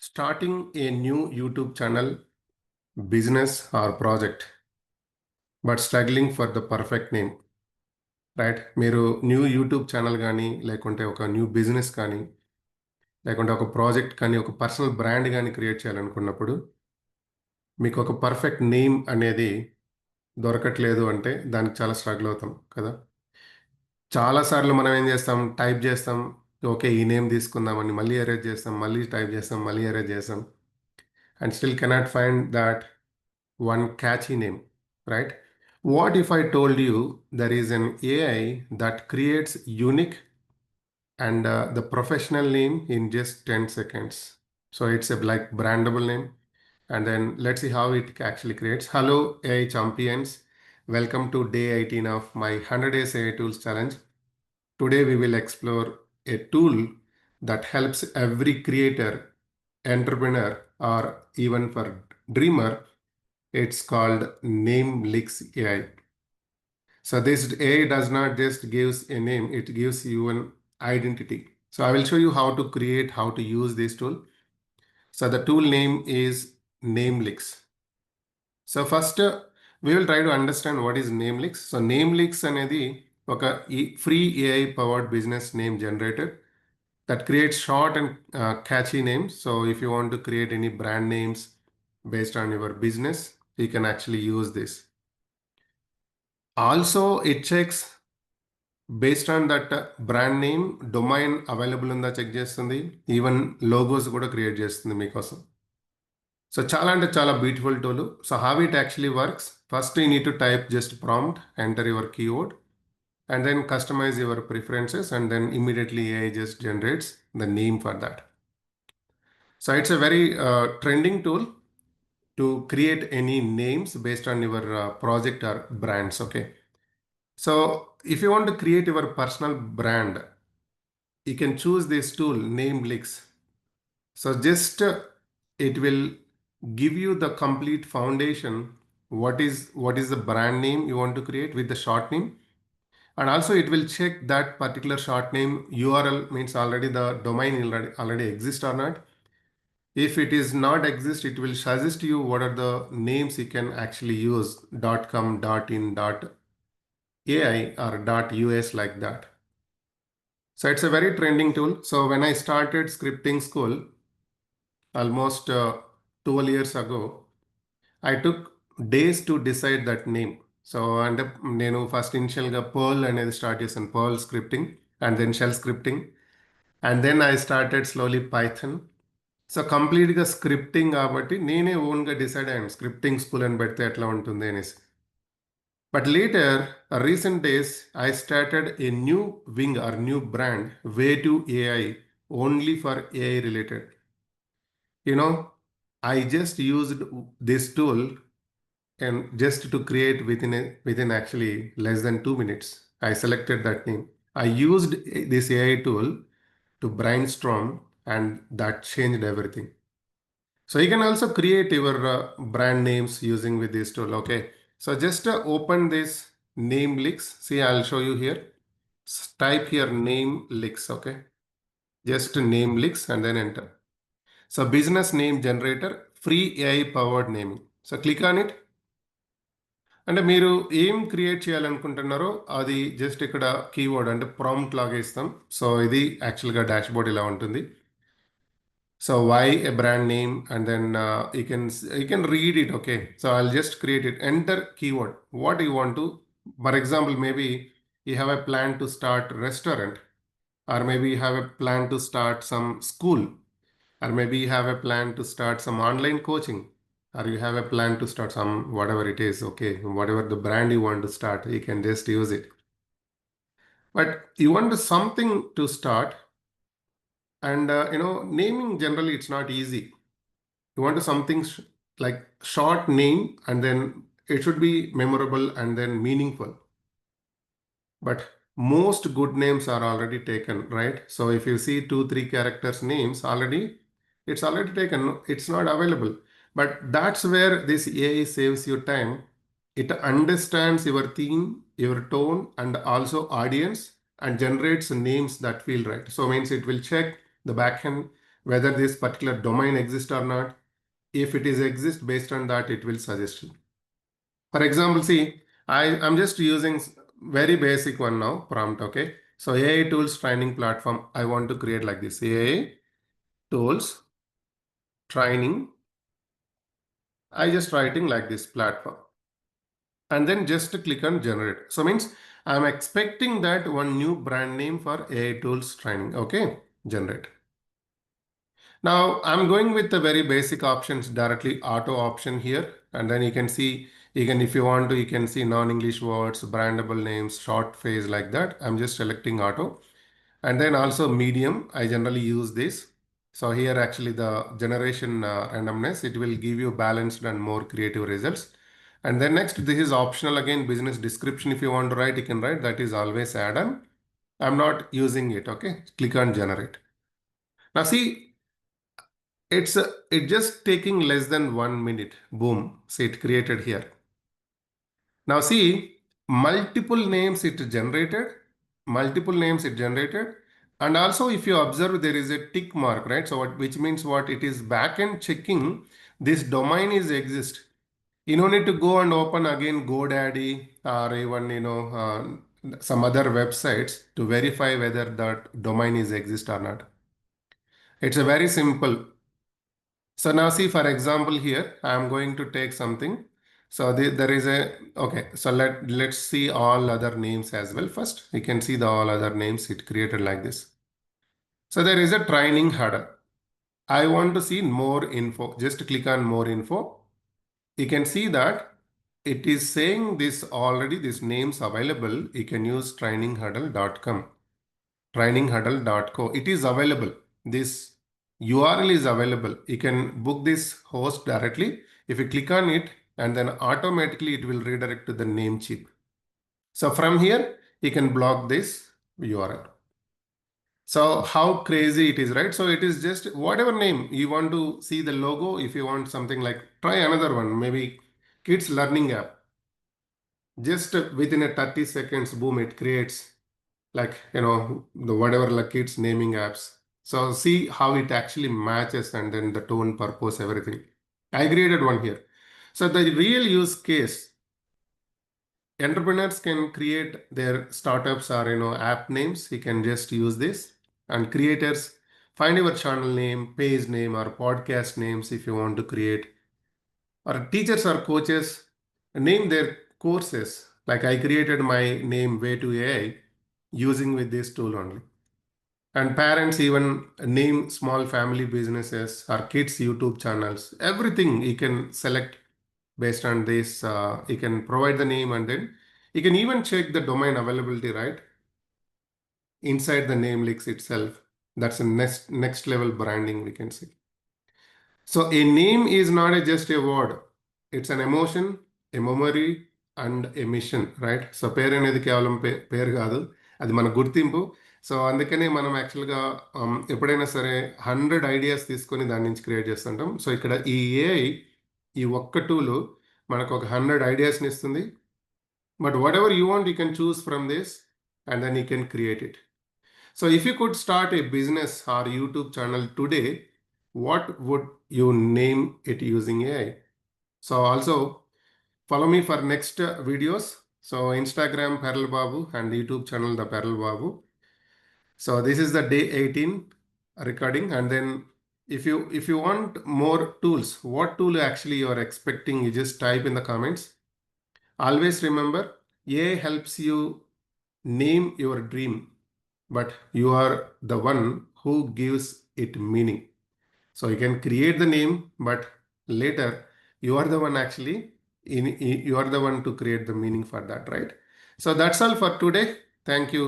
Starting a new YouTube channel, business or project, but struggling for the perfect name, right? మీరు new YouTube channel కానీ, లేకుంటే ఒక new business కానీ, లేకుంటే ఒక ప్రాజెక్ట్ కానీ, ఒక పర్సనల్ బ్రాండ్ కానీ క్రియేట్ చేయాలనుకున్నప్పుడు, మీకు ఒక పర్ఫెక్ట్ నేమ్ అనేది దొరకట్లేదు అంటే దానికి చాలా స్ట్రగుల్ అవుతాం కదా! చాలా సార్లు మనం ఏం చేస్తాం, టైప్ చేస్తాం. ఓకే. ఈ నేమ్ తీసుకుందామని మళ్ళీ ఎరేజ్ చేస్తాం. మళ్ళీ టైప్ చేస్తాం. మళ్ళీ ఎరేజ్ చేస్తాం. And still cannot find that one catchy name, right? What if I told you there is an AI that creates unique and the professional name in just 10 seconds? So it's a like brandable name. And then let's see how it actually creates. Hello, AI champions. Welcome to day 18 of my 100 days AI tools challenge. Today we will explore a tool that helps every creator, entrepreneur, or even for dreamer. It's called Namelix AI. So this AI does not just gives a name, it gives you an identity. So I will show you how to create, how to use this tool. So the tool name is Namelix. So first we will try to understand what is Namelix. So Namelix అనేది ఒక free AI powered business name generator that creates short and catchy names. So if you want to create any brand names based on your business, you can actually use this. Also, it checks based on that brand name, domain available ఉందా check చేస్తుంది. Even logos కూడా create చేస్తుంది మీకోసం. So చాలా అంటే చాలా beautiful tool. So how it actually works, first you need to type just prompt, enter your keyword, and then customize your preferences, and then immediately AI just generates the name for that. So it's a very trending tool to create any names based on your project or brands. Okay. So if you want to create your personal brand, you can choose this tool, Namelix. So just it will give you the complete foundation. What is the brand name you want to create with the short name, and also it will check that particular short name URL means already the domain already exists or not. If it is not exist, it will suggest you what are the names you can actually use, .com, .in, .ai or .us, like that. So it's a very trending tool. So when I started scripting school almost 12 years ago, I took days to decide that name. So and నేను first ఇనిషియల్గా Perl అనేది start చేశాను, Perl scripting, and then shell scripting, and then I started slowly Python. So కంప్లీట్గా scripting కాబట్టి నేనే ఓన్గా decide అయ్యాను scripting school అని పెడితే ఎట్లా ఉంటుంది అనేసి. But later, recent days, I started a new wing or new brand, Way to AI, only for AI related. You know, I just used this tool and just to create within actually less than 2 minutes. I selected that name. I used this AI tool to brainstorm, and that changed everything. So you can also create your brand names using with this tool. Okay. So just open this Namelix. See, I'll show you here. Type here Namelix. Okay. Just Namelix and then enter. So business name generator, free AI powered naming. So click on it. అంటే మీరు ఏం create చేయాలనుకుంటున్నారో అది just ఇక్కడ keyword అంటే prompt లాగా ఇస్తాం. So ఇది యాక్చువల్గా డాష్బోర్డ్ ఇలా ఉంటుంది. So why a brand name, and then you can read it. Okay. So I'll just create it. Enter keyword. What you want to, for example, maybe you have a plan to start restaurant, or maybe you have a plan to start some school, or maybe you have a plan to start some online coaching, or you have a plan to start some whatever it is. Okay, whatever the brand you want to start, you can just use it. But you want something to start, and naming generally it's not easy. You want something like short name, and then it should be memorable and then meaningful. But most good names are already taken, right? So if you see 2-3 characters names already, it's already taken, it's not available. But that's where this AI saves you time. It understands your theme, your tone, and also audience, and generates names that feel right. So means it will check the backend whether this particular domain exists or not. If it is exist, based on that, it will suggest you. For example, see, I'm just using very basic one now, prompt, okay? So AI tools training platform, I want to create like this, AI tools training. I just writing like this platform. And then just click on generate. So means I'm expecting that one new brand name for AI tools training, okay? Generate. Now I'm going with the very basic options, directly auto option here. And then you can see, if you want to, you can see non-English words, brandable names, short phrase like that. I'm just selecting auto. And then also medium, I generally use this. So here actually the generation randomness, it will give you balanced and more creative results. And then next, this is optional again, business description. If you want to write, you can write, that is always add on. I'm not using it, okay? Click on generate. Now see, it just taking less than 1 minute. Boom. See, it created here. Now see, multiple names it generated, multiple names it generated. And also if you observe, there is a tick mark, right? So which means what? It is backend checking this domain is exist. You don't need to go and open again GoDaddy or even, some other websites to verify whether that domain is exist or not. It's a very simple. So now see, for example, here, I am going to take something. So there is a, okay, so let's see all other names as well. First, we can see the all other names it created like this. So there is a training header. I want to see more info. Just click on more info. You can see that it is saying this already, this names available. You can use traininghuddle.com, traininghuddle.co. It is available. This URL is available. You can book this host directly. If you click on it, and then automatically it will redirect to the Namecheap. So from here, you can block this URL. So how crazy it is, right? So it is just whatever name you want to see the logo. If you want something like, try another one, maybe kids learning app. Just within a 30 seconds, boom, it creates like, the whatever like kids naming apps. So see how it actually matches, and then the tone, purpose, everything. I created one here. So the real use case, entrepreneurs can create their startups or app names. You can just use this. And creators, find your channel name, page name, or podcast names if you want to create. Or teachers or coaches, name their courses. Like I created my name Way to AI using with this tool only. And parents even name small family businesses or kids YouTube channels. Everything you can select based on this. You can provide the name, and then you can even check the domain availability, right? Inside the Namelix itself. That's a next level branding we can see. So a name is not just a word. It's an emotion, a memory, and a mission, right? So పేరు అనేది కేవలం పేరు కాదు, అది మన గుర్తింపు. So అందుకనే మనం యాక్చువల్గా ఎప్పుడైనా సరే 100 ఐడియాస్ తీసుకొని దాని నుంచి క్రియేట్ చేస్తుంటాం. సో ఇక్కడ ఈ ఏఐ, ఈ ఒక్క టూలు మనకు ఒక 100 ఐడియాస్ని ఇస్తుంది. But whatever you want, you can choose from this and then you can create it. So if you could start a business or YouTube channel today, what would you name it using AI? So also follow me for next videos. So Instagram Perl Babu and YouTube channel the Perl Babu. So this is the day 18 recording, and then if you want more tools, what tool actually you are expecting, you just type in the comments. Always remember, AI helps you name your dream, but you are the one who gives it meaning. So you can create the name, but later you are the one actually, you are the one to create the meaning for that, right? So that's all for today. Thank you.